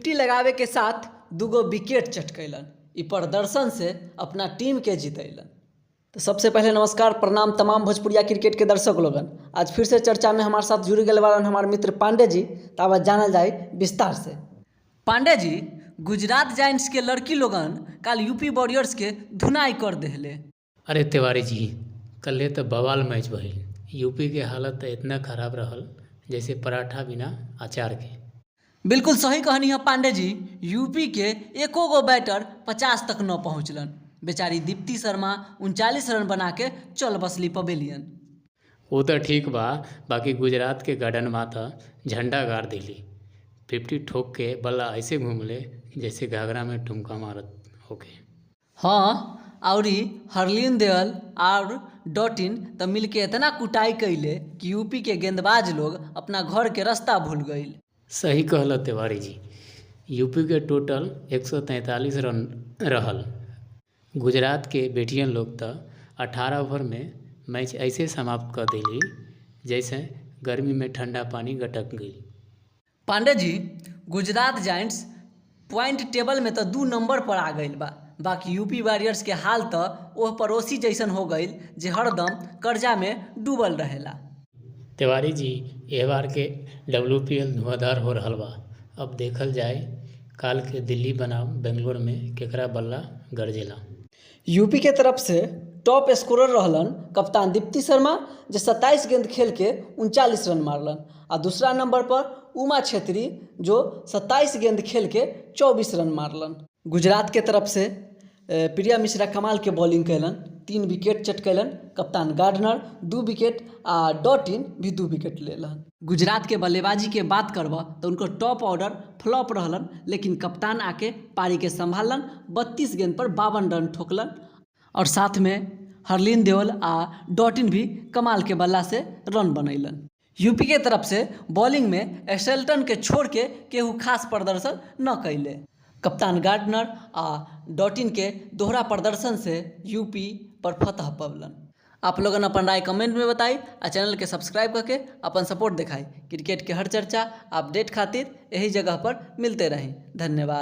50 लगावे के साथ दूगो विकेट चटकैलन। इ प्रदर्शन से अपना टीम के जीतैलन। तो सबसे पहले नमस्कार प्रणाम तमाम भोजपुरिया क्रिकेट के दर्शक लोगन। आज फिर से चर्चा में हमारे साथ जुड़ गए बारन हमारे मित्र पांडे जी। तो अब जानल जाए विस्तार से। पांडे जी, गुजरात जायंट्स के लड़की लोगन कल यूपी वॉरियर्स के धुनाई कर देले। अरे तिवारी जी, कल तो बवाल मैच भइल। यूपी के हालत तो इतना खराब रहल जैसे पराठा बिना अचार के। बिल्कुल सही कहनी है पांडे जी। यूपी के एको गो बैटर 50 तक न पहुँचलन। बेचारी दीप्ति शर्मा 39 रन बना के चल बसली पवेलियन। वो तो ठीक बा, बाकी गुजरात के गार्डन माता झंडा गाड़ दिली। 50 ठोक के बल्ला ऐसे घूमले जैसे घाघरा में ठुमका मारत होके। हाँ, और हरलीन देवल और डॉटिन तो मिलके इतना कुटाई कैले कि यूपी के गेंदबाज लोग अपना घर के रास्ता भूल गईल। सही कहल तिवारी जी। यूपी के टोटल 143 रन रहल। गुजरात के बेटियन लोग तो 18 ओवर में मैच ऐसे समाप्त कर दिली जैसे गर्मी में ठंडा पानी गटक गई। Pandey ji, Gujarat giants point table में तो 2 नंबर पर आ गईल बा। बाकी यूपी वॉरियर्स के हाल तो ओह पड़ोसी जैसन हो गईल जे हरदम कर्जा में डूबल रहेला। तिवारी जी, एह बार के WPL धुआंधार हो रहल बा। अब देखल जाए काल के दिल्ली बनाम बेंगलोर में केकरा बल्ला गरजेला। यूपी के तरफ से टॉप स्कोरर रहलन कप्तान दीप्ति शर्मा, जो 27 गेंद खेल के 39 रन मारलन। और दूसरा नंबर पर उमा छेत्री, जो 27 गेंद खेल के 24 रन मारलन। गुजरात के तरफ से प्रिया मिश्रा कमाल के बॉलिंग कैलन, 3 विकेट चटकैलन। कप्तान गार्डनर 2 विकेट आ डॉटिन भी 2 विकेट लेलन। गुजरात के बल्लेबाजी के बात करबा तो उनको टॉप ऑर्डर फ्लॉप रहलन, लेकिन कप्तान आके पारी के संभालन। 32 गेंद पर 52 रन ठोकलन और साथ में हरलीन देवल आ डॉटिन भी कमाल के बल्ला से रन बनैलन। यूपी के तरफ से बॉलिंग में एशेल्टन के छोड़ के केहू खास प्रदर्शन न कैले। कप्तान गार्डनर आ डॉटिन के दोहरा प्रदर्शन से यूपी पर फतह पवलन। आप लोगन अपन राय कमेंट में बताई आ चैनल के सब्सक्राइब करके अपन सपोर्ट दिखाई। क्रिकेट के हर चर्चा अपडेट खातिर यही जगह पर मिलते रहें। धन्यवाद।